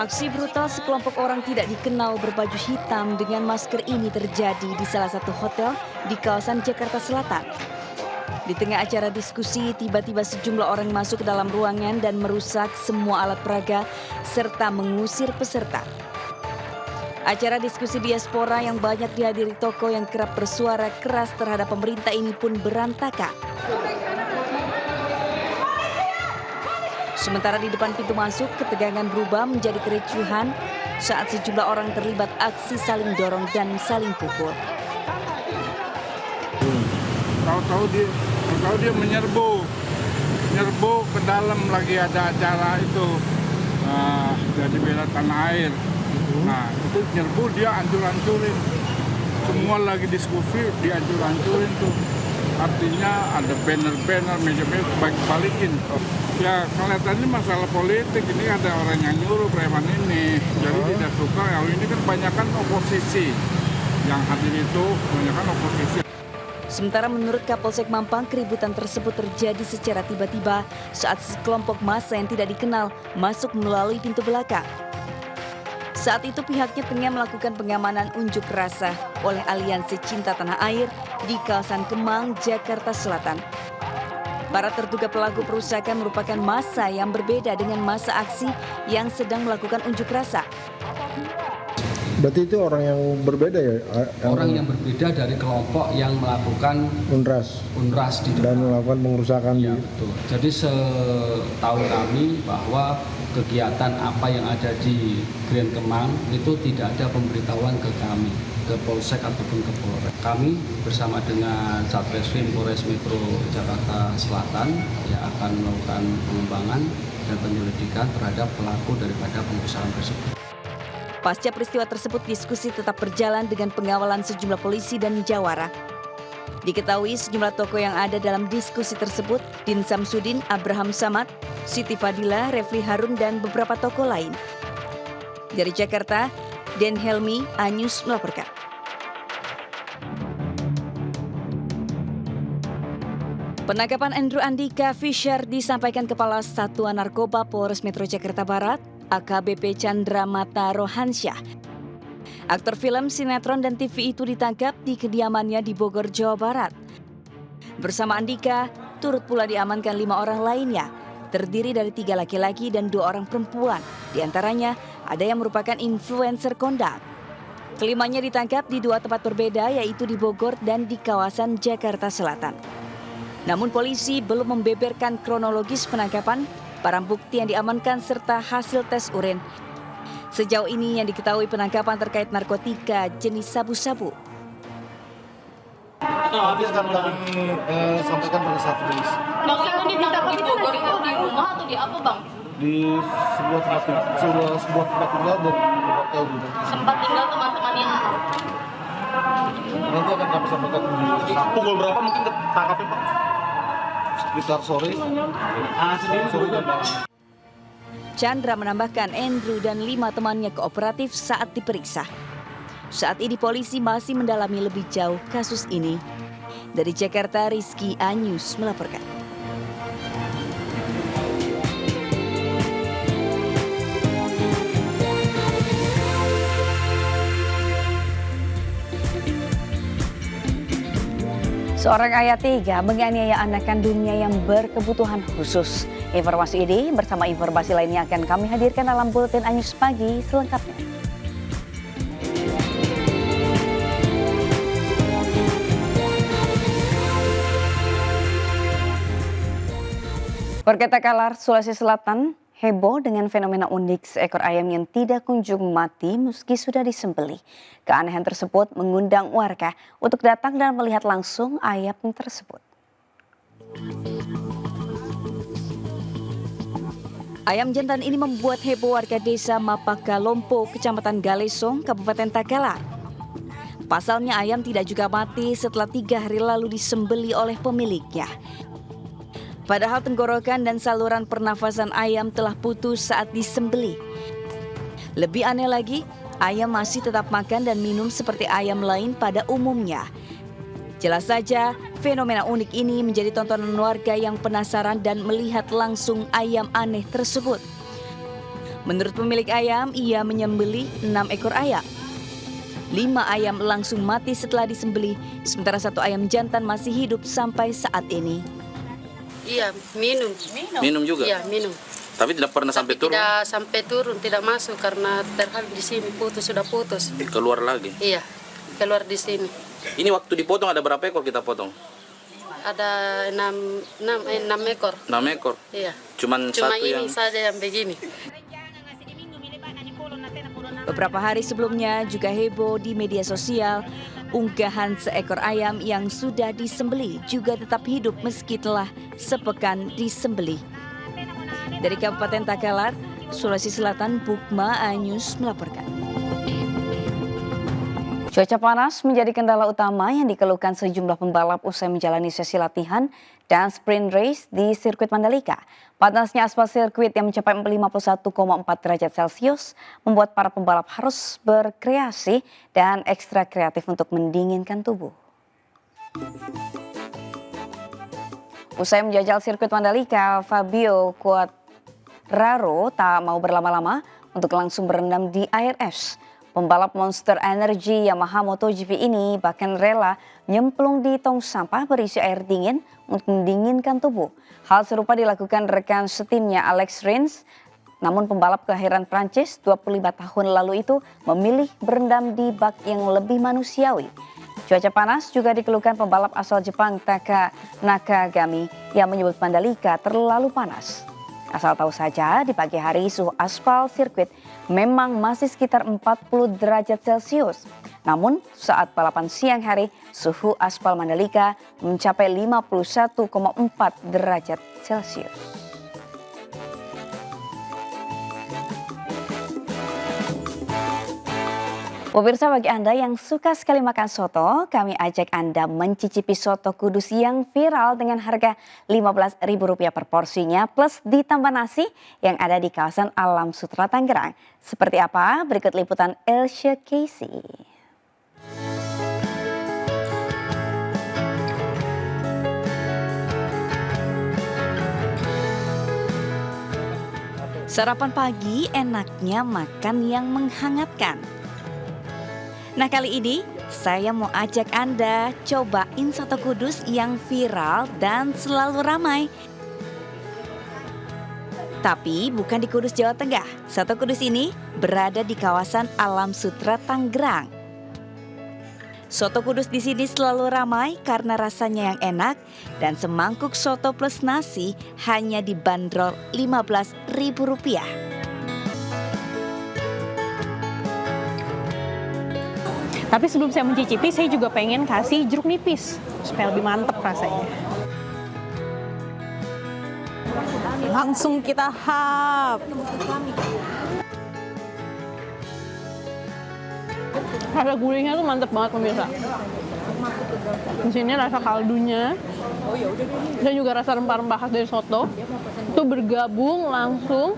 Aksi brutal sekelompok orang tidak dikenal berbaju hitam dengan masker ini terjadi di salah satu hotel di kawasan Jakarta Selatan. Di tengah acara diskusi, tiba-tiba sejumlah orang masuk ke dalam ruangan dan merusak semua alat peraga serta mengusir peserta. Acara diskusi diaspora yang banyak dihadiri tokoh yang kerap bersuara keras terhadap pemerintah ini pun berantakan. Sementara di depan pintu masuk, ketegangan berubah menjadi kericuhan saat sejumlah orang terlibat aksi saling dorong dan saling pukul. Tahu-tahu dia menyerbu ke dalam, lagi ada acara itu jadi bela tanah air. Nah itu nyerbu, dia hancur-hancurin. Semua lagi diskusi, dia hancur-hancurin tuh. Artinya ada banner-banner, meja-meja balik-balikin. Ya kelihatannya masalah politik, ini ada orang yang nyuruh preman ini. Jadi tidak suka, ya ini kan kebanyakan oposisi. Yang hadir itu kebanyakan oposisi. Sementara menurut Kapolsek Mampang, keributan tersebut terjadi secara tiba-tiba saat sekelompok massa yang tidak dikenal masuk melalui pintu belakang. Saat itu pihaknya tengah melakukan pengamanan unjuk rasa oleh Aliansi Cinta Tanah Air di kawasan Kemang, Jakarta Selatan. Para terduga pelaku perusakan merupakan massa yang berbeda dengan massa aksi yang sedang melakukan unjuk rasa. Berarti itu orang yang berbeda ya? Orang yang berbeda dari kelompok yang melakukan unras di depan. Dan melakukan pengerusakan Ya, betul. Jadi setahu kami bahwa kegiatan apa yang ada di Grand Kemang itu tidak ada pemberitahuan ke kami, ke Polsek ataupun ke Polres. Kami bersama dengan Satreskrim Polres Metro Jakarta Selatan ya akan melakukan pengembangan dan penyelidikan terhadap pelaku daripada pengerusakan tersebut. Pasca peristiwa tersebut, diskusi tetap berjalan dengan pengawalan sejumlah polisi dan jawara. Diketahui sejumlah tokoh yang ada dalam diskusi tersebut, Din Samsudin, Abraham Samad, Siti Fadila, Refli Harun, dan beberapa tokoh lain. Dari Jakarta, Den Helmi, Anyus melaporkan. Penangkapan Andrew Andika Fisher disampaikan Kepala Satuan Narkoba Polres Metro Jakarta Barat, AKBP Chandra Mata Rohansyah. Aktor film, sinetron, dan TV itu ditangkap di kediamannya di Bogor, Jawa Barat. Bersama Andika, turut pula diamankan 5 orang lainnya, terdiri dari 3 laki-laki dan 2 orang perempuan. Di antaranya, ada yang merupakan influencer kondang. Kelimanya ditangkap di 2 tempat berbeda, yaitu di Bogor dan di kawasan Jakarta Selatan. Namun polisi belum membeberkan kronologis penangkapan, barang bukti yang diamankan serta hasil tes urin. Sejauh ini yang diketahui penangkapan terkait narkotika jenis sabu-sabu. Habis kan kami sampaikan pada saat rilis. Bang, itu ditangkap di Bogor itu di rumah atau di apa, Bang? Di sebuah tempat tinggal dan di hotel juga. Sempat tinggal teman-temannya. Nanti akan kami sampaikan di Pukul berapa mungkin ketangkapnya, Pak? sekitar sore. Sore dan malam. Chandra menambahkan Andrew dan 5 temannya kooperatif saat diperiksa. Saat ini polisi masih mendalami lebih jauh kasus ini. Dari Jakarta, Rizky Anyus melaporkan. Seorang ayah tega menganiaya anak kandungnya yang berkebutuhan khusus. Informasi ini bersama informasi lainnya akan kami hadirkan dalam Buletin Anyus Pagi selengkapnya. Warga Takalar, Sulawesi Selatan heboh dengan fenomena unik seekor ayam yang tidak kunjung mati meski sudah disembelih. Keanehan tersebut mengundang warga untuk datang dan melihat langsung ayam tersebut. Ayam jantan ini membuat heboh warga desa Mapakalompo, Kecamatan Galesong, Kabupaten Takalar. Pasalnya ayam tidak juga mati setelah 3 hari lalu disembelih oleh pemiliknya. Padahal tenggorokan dan saluran pernafasan ayam telah putus saat disembelih. Lebih aneh lagi, ayam masih tetap makan dan minum seperti ayam lain pada umumnya. Jelas saja, fenomena unik ini menjadi tontonan warga yang penasaran dan melihat langsung ayam aneh tersebut. Menurut pemilik ayam, ia menyembelih 6 ekor ayam. 5 ayam langsung mati setelah disembelih, sementara 1 ayam jantan masih hidup sampai saat ini. Iya, minum. Minum juga? Iya, minum. Tapi tidak pernah sampai turun? Tidak sampai turun, tidak masuk karena terhalang di sini, sudah putus. Keluar lagi? Iya, keluar di sini. Ini waktu dipotong ada berapa ekor kita potong? Ada 6 ekor. 6 ekor? Iya. Cuma Cuma satu ini yang... saja yang begini. Beberapa hari sebelumnya juga heboh di media sosial. Unggahan seekor ayam yang sudah disembelih juga tetap hidup meski telah sepekan disembelih. Dari Kabupaten Takalar, Sulawesi Selatan, Bukma Anyus melaporkan. Cuaca panas menjadi kendala utama yang dikeluhkan sejumlah pembalap usai menjalani sesi latihan dan sprint race di sirkuit Mandalika. Panasnya aspal sirkuit yang mencapai 51,4 derajat Celcius membuat para pembalap harus berkreasi dan ekstra kreatif untuk mendinginkan tubuh. Usai menjajal sirkuit Mandalika, Fabio Quartararo tak mau berlama-lama untuk langsung berendam di air es. Pembalap Monster Energy Yamaha MotoGP ini bahkan rela nyemplung di tong sampah berisi air dingin untuk mendinginkan tubuh. Hal serupa dilakukan rekan setimnya Alex Rins. Namun pembalap kelahiran Prancis 25 tahun lalu itu memilih berendam di bak yang lebih manusiawi. Cuaca panas juga dikeluhkan pembalap asal Jepang Taka Nakagami yang menyebut Mandalika terlalu panas. Asal tahu saja di pagi hari suhu aspal sirkuit memang masih sekitar 40 derajat Celcius. Namun saat balapan siang hari suhu aspal Mandalika mencapai 51,4 derajat Celcius. Pemirsa, bagi Anda yang suka sekali makan soto, kami ajak Anda mencicipi soto Kudus yang viral dengan harga Rp15.000 per porsinya plus ditambah nasi yang ada di kawasan Alam Sutera Tangerang. Seperti apa? Berikut liputan Elsha Casey. Sarapan pagi enaknya makan yang menghangatkan. Nah, kali ini saya mau ajak Anda cobain soto Kudus yang viral dan selalu ramai. Tapi bukan di Kudus, Jawa Tengah. Soto Kudus ini berada di kawasan Alam Sutera Tangerang. Soto Kudus di sini selalu ramai karena rasanya yang enak dan semangkuk soto plus nasi hanya dibanderol Rp15.000. Tapi sebelum saya mencicipi, saya juga pengen kasih jeruk nipis supaya lebih mantep rasanya. Langsung kita hap. Rasa gurihnya tuh mantep banget pemirsa. Di sini rasa kaldunya dan juga rasa rempah-rempah khas dari soto itu bergabung langsung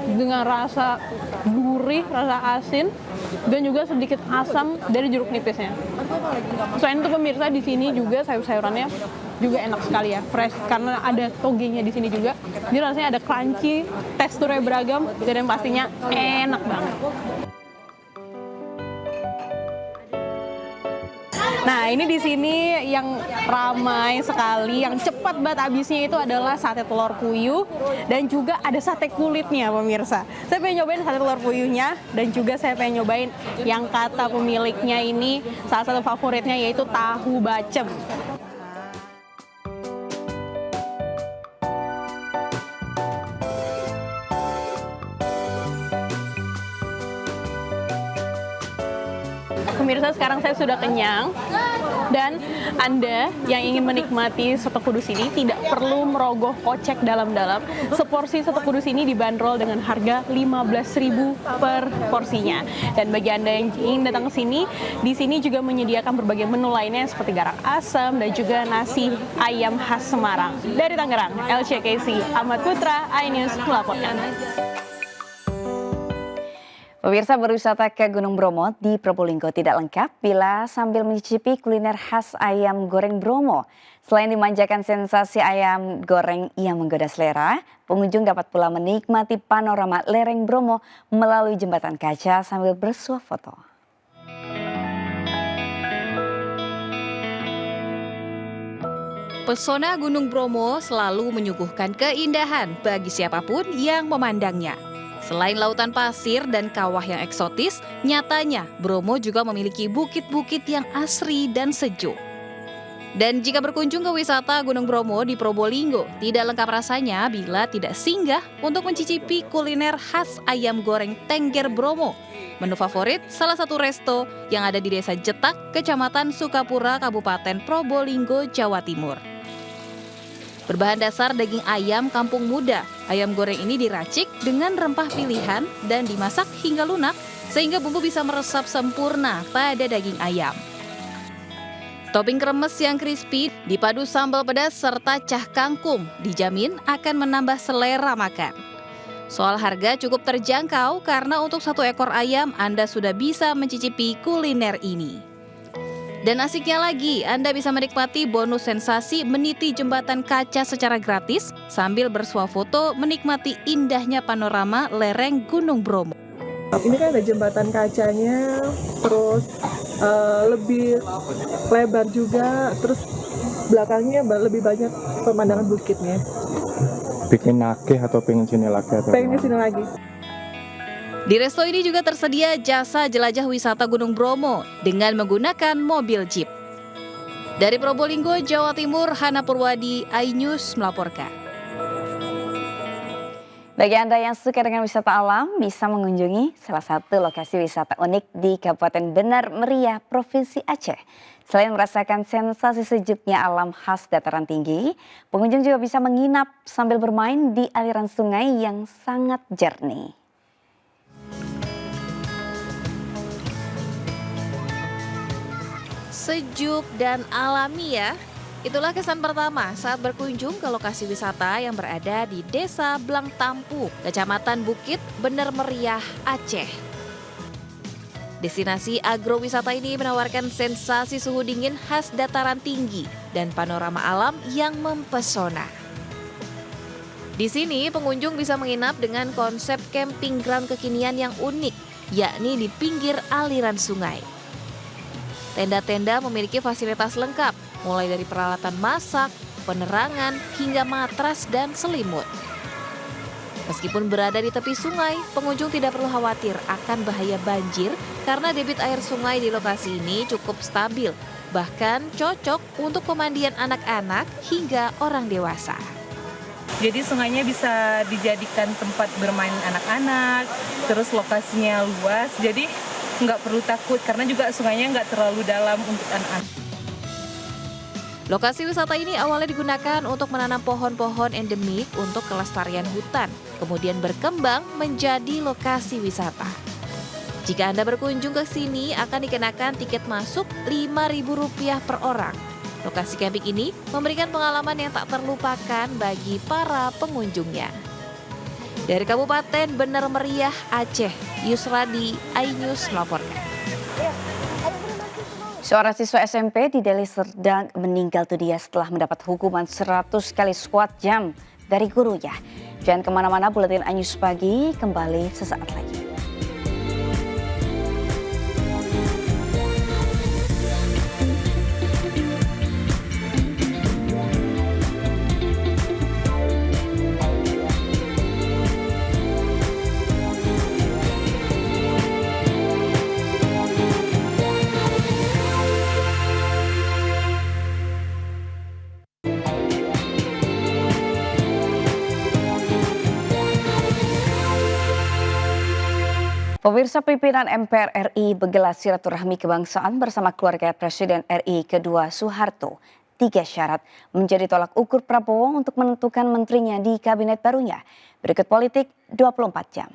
dengan rasa gurih, rasa asin, dan juga sedikit asam dari jeruk nipisnya. Selain itu pemirsa, di sini juga sayur-sayurannya juga enak sekali ya, fresh karena ada togenya di sini juga. Jadi rasanya ada crunchy, teksturnya beragam, dan yang pastinya enak banget. Nah, ini di sini yang ramai sekali, yang cepat banget habisnya itu adalah sate telur puyuh dan juga ada sate kulitnya pemirsa. Saya pengen nyobain sate telur puyuhnya dan juga saya pengen nyobain yang kata pemiliknya ini salah satu favoritnya yaitu tahu bacem. Pemirsa, sekarang saya sudah kenyang dan Anda yang ingin menikmati soto Kudus ini tidak perlu merogoh kocek dalam-dalam. Seporsi soto Kudus ini dibanderol dengan harga Rp15.000 per porsinya. Dan bagi Anda yang ingin datang ke sini, di sini juga menyediakan berbagai menu lainnya seperti garak asam dan juga nasi ayam khas Semarang. Dari Tangerang, Elsha Casey, Ahmad Putra, iNews melaporkan. Pemirsa, berwisata ke Gunung Bromo di Probolinggo tidak lengkap bila sambil mencicipi kuliner khas ayam goreng Bromo. Selain dimanjakan sensasi ayam goreng yang menggoda selera, pengunjung dapat pula menikmati panorama lereng Bromo melalui jembatan kaca sambil bersuah foto. Pesona Gunung Bromo selalu menyuguhkan keindahan bagi siapapun yang memandangnya. Selain lautan pasir dan kawah yang eksotis, nyatanya Bromo juga memiliki bukit-bukit yang asri dan sejuk. Dan jika berkunjung ke wisata Gunung Bromo di Probolinggo, tidak lengkap rasanya bila tidak singgah untuk mencicipi kuliner khas ayam goreng Tengger Bromo. Menu favorit salah satu resto yang ada di Desa Jetak, Kecamatan Sukapura, Kabupaten Probolinggo, Jawa Timur. Berbahan dasar daging ayam kampung muda, ayam goreng ini diracik dengan rempah pilihan dan dimasak hingga lunak sehingga bumbu bisa meresap sempurna pada daging ayam. Topping kremes yang crispy dipadu sambal pedas serta cah kangkung dijamin akan menambah selera makan. Soal harga cukup terjangkau karena untuk satu ekor ayam Anda sudah bisa mencicipi kuliner ini. Dan asiknya lagi, Anda bisa menikmati bonus sensasi meniti jembatan kaca secara gratis sambil bersuah foto menikmati indahnya panorama lereng Gunung Bromo. Ini kan ada jembatan kacanya, terus lebih lebar juga, terus belakangnya lebih banyak pemandangan bukitnya. Bikin nakeh atau pengen sini lagi? Pengen sini lagi. Di resto ini juga tersedia jasa jelajah wisata Gunung Bromo dengan menggunakan mobil jeep. Dari Probolinggo, Jawa Timur, Hana Purwadi, iNews melaporkan. Bagi Anda yang suka dengan wisata alam, bisa mengunjungi salah satu lokasi wisata unik di Kabupaten Benar Meriah, Provinsi Aceh. Selain merasakan sensasi sejuknya alam khas dataran tinggi, pengunjung juga bisa menginap sambil bermain di aliran sungai yang sangat jernih. Sejuk dan alami ya. Itulah kesan pertama saat berkunjung ke lokasi wisata yang berada di Desa Blang Tampu, Kecamatan Bukit, Benar Meriah, Aceh. Destinasi agrowisata ini menawarkan sensasi suhu dingin khas dataran tinggi dan panorama alam yang mempesona. Di sini pengunjung bisa menginap dengan konsep camping ground kekinian yang unik, yakni di pinggir aliran sungai. Tenda-tenda memiliki fasilitas lengkap, mulai dari peralatan masak, penerangan, hingga matras dan selimut. Meskipun berada di tepi sungai, pengunjung tidak perlu khawatir akan bahaya banjir karena debit air sungai di lokasi ini cukup stabil, bahkan cocok untuk pemandian anak-anak hingga orang dewasa. Jadi sungainya bisa dijadikan tempat bermain anak-anak, terus lokasinya luas, jadi nggak perlu takut karena juga sungainya nggak terlalu dalam untuk anak-anak. Lokasi wisata ini awalnya digunakan untuk menanam pohon-pohon endemik untuk kelestarian hutan, kemudian berkembang menjadi lokasi wisata. Jika Anda berkunjung ke sini akan dikenakan tiket masuk Rp5.000 per orang. Lokasi camping ini memberikan pengalaman yang tak terlupakan bagi para pengunjungnya. Dari Kabupaten Benar Meriah, Aceh, Yusradi, iNews melaporkan. Seorang siswa SMP di Deli Serdang meninggal dunia setelah mendapat hukuman 100 kali squat jam dari gurunya. Jangan kemana-mana, Buletin iNews Pagi kembali sesaat lagi. Pemirsa, pimpinan MPR RI menggelar silaturahmi kebangsaan bersama keluarga Presiden RI kedua Soeharto. 3 syarat menjadi tolak ukur Prabowo untuk menentukan menterinya di kabinet barunya. Berikut Politik 24 jam.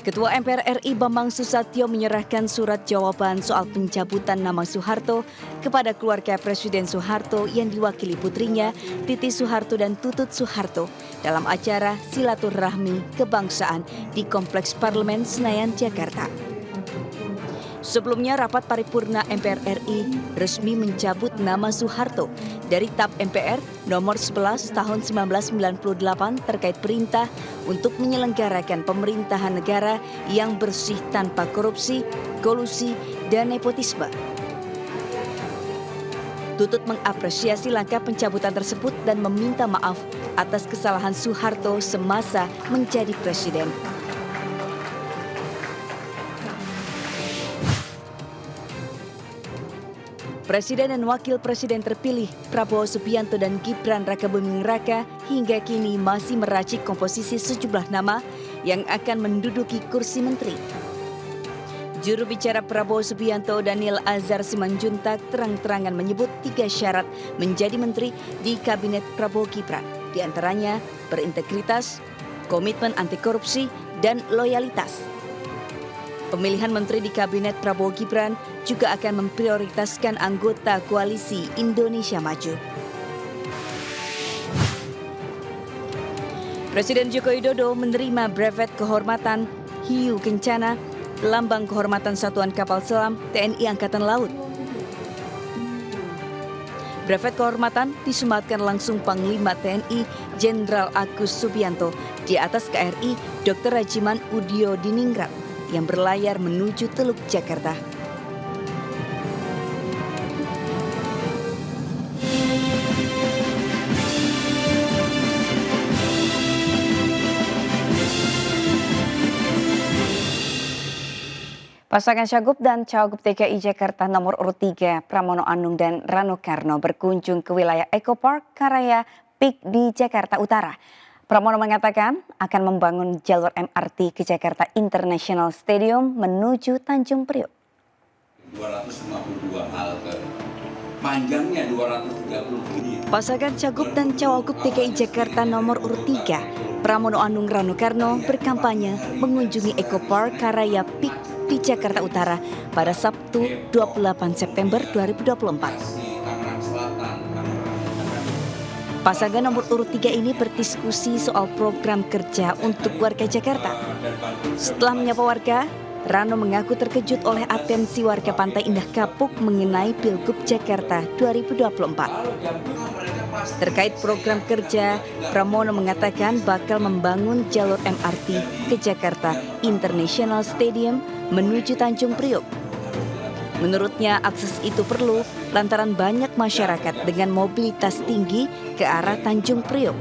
Ketua MPR RI Bambang Susatyo menyerahkan surat jawaban soal pencabutan nama Soeharto kepada keluarga Presiden Soeharto yang diwakili putrinya, Titi Soeharto dan Tutut Soeharto dalam acara silaturahmi kebangsaan di Kompleks Parlemen Senayan, Jakarta. Sebelumnya, rapat paripurna MPR RI resmi mencabut nama Soeharto dari TAP MPR nomor 11 tahun 1998 terkait perintah untuk menyelenggarakan pemerintahan negara yang bersih tanpa korupsi, kolusi, dan nepotisme. Tutut mengapresiasi langkah pencabutan tersebut dan meminta maaf atas kesalahan Soeharto semasa menjadi presiden. Presiden dan Wakil Presiden terpilih Prabowo Subianto dan Gibran Rakabuming Raka hingga kini masih meracik komposisi sejumlah nama yang akan menduduki kursi menteri. Juru bicara Prabowo Subianto Daniel Azhar Simanjuntak terang-terangan menyebut 3 syarat menjadi menteri di Kabinet Prabowo Gibran, di antaranya berintegritas, komitmen anti korupsi, dan loyalitas. Pemilihan menteri di Kabinet Prabowo Gibran juga akan memprioritaskan anggota koalisi Indonesia Maju. Presiden Joko Widodo menerima brevet kehormatan Hiu Kencana, lambang kehormatan Satuan Kapal Selam TNI Angkatan Laut. Brevet kehormatan disematkan langsung Panglima TNI Jenderal Agus Subianto di atas KRI Dr. Rajiman Udio Diningrat yang berlayar menuju Teluk Jakarta. Pasangan Cagup dan Cawagup DKI Jakarta nomor urut 3 Pramono Anung dan Rano Karno berkunjung ke wilayah Eco Park Karaya Peak di Jakarta Utara. Pramono mengatakan akan membangun jalur MRT ke Jakarta International Stadium menuju Tanjung Priok. 252 halte, panjangnya 230 km. Pasangan Cagup dan Cawagup DKI Jakarta nomor urut 3 Pramono Anung Rano Karno berkampanye mengunjungi Eco Park Karaya Peak di Jakarta Utara pada Sabtu 28 September 2024. Pasangan nomor urut 3 ini berdiskusi soal program kerja untuk warga Jakarta. Setelah menyapa warga, Rano mengaku terkejut oleh atensi warga Pantai Indah Kapuk mengenai Pilgub Jakarta 2024. Terkait program kerja, Pramono mengatakan bakal membangun jalur MRT ke Jakarta International Stadium menuju Tanjung Priok. Menurutnya akses itu perlu lantaran banyak masyarakat dengan mobilitas tinggi ke arah Tanjung Priok.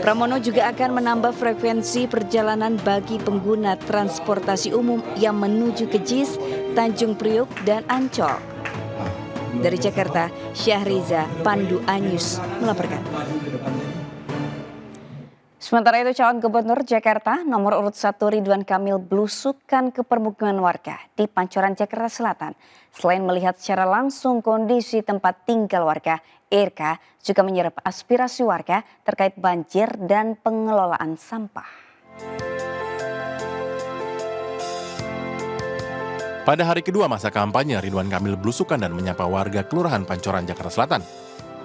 Pramono juga akan menambah frekuensi perjalanan bagi pengguna transportasi umum yang menuju ke JIS, Tanjung Priok, dan Ancol. Dari Jakarta, Syahriza Pandu Anyus melaporkan. Sementara itu, calon gubernur Jakarta nomor urut 1 Ridwan Kamil belusukan ke permukiman warga di Pancoran, Jakarta Selatan. Selain melihat secara langsung kondisi tempat tinggal warga, RK juga menyerap aspirasi warga terkait banjir dan pengelolaan sampah. Pada hari kedua masa kampanye, Ridwan Kamil belusukan dan menyapa warga Kelurahan Pancoran, Jakarta Selatan.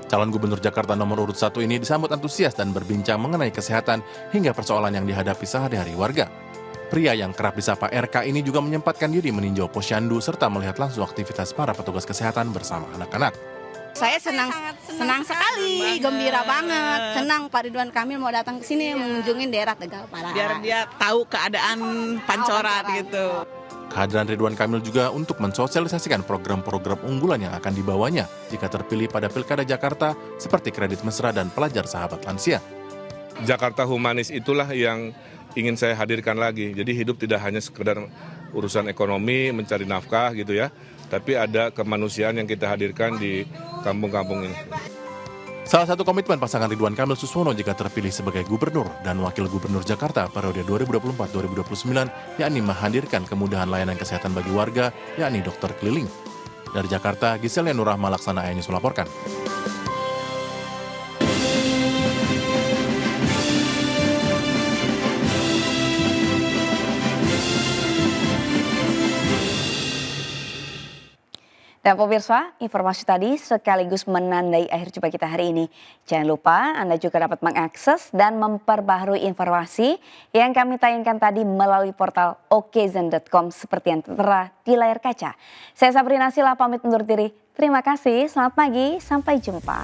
Calon gubernur Jakarta nomor urut 1 ini disambut antusias dan berbincang mengenai kesehatan hingga persoalan yang dihadapi sehari-hari warga. Pria yang kerap disapa RK ini juga menyempatkan diri meninjau posyandu serta melihat langsung aktivitas para petugas kesehatan bersama anak-anak. Saya senang sekali, gembira banget. Senang Pak Ridwan Kamil mau datang ke sini mengunjungi daerah Tegal Parah. Biar dia tahu keadaan Pancoran gitu. Kehadiran Ridwan Kamil juga untuk mensosialisasikan program-program unggulan yang akan dibawanya jika terpilih pada Pilkada Jakarta seperti kredit mesra dan pelajar sahabat lansia. Jakarta humanis itulah yang ingin saya hadirkan lagi. Jadi hidup tidak hanya sekedar urusan ekonomi, mencari nafkah gitu ya, tapi ada kemanusiaan yang kita hadirkan di kampung-kampung ini. Salah satu komitmen pasangan Ridwan Kamil Suswono jika terpilih sebagai gubernur dan wakil gubernur Jakarta periode 2024-2029 yakni menghadirkan kemudahan layanan kesehatan bagi warga yakni dokter keliling. Dari Jakarta, Giselle Nurrahma Laksana Ayanius melaporkan. Dan pemirsa, informasi tadi sekaligus menandai akhir jumpa kita hari ini. Jangan lupa Anda juga dapat mengakses dan memperbaharui informasi yang kami tayangkan tadi melalui portal okezen.com seperti yang tertera di layar kaca. Saya Sabrina Sila pamit undur diri. Terima kasih, selamat pagi, sampai jumpa.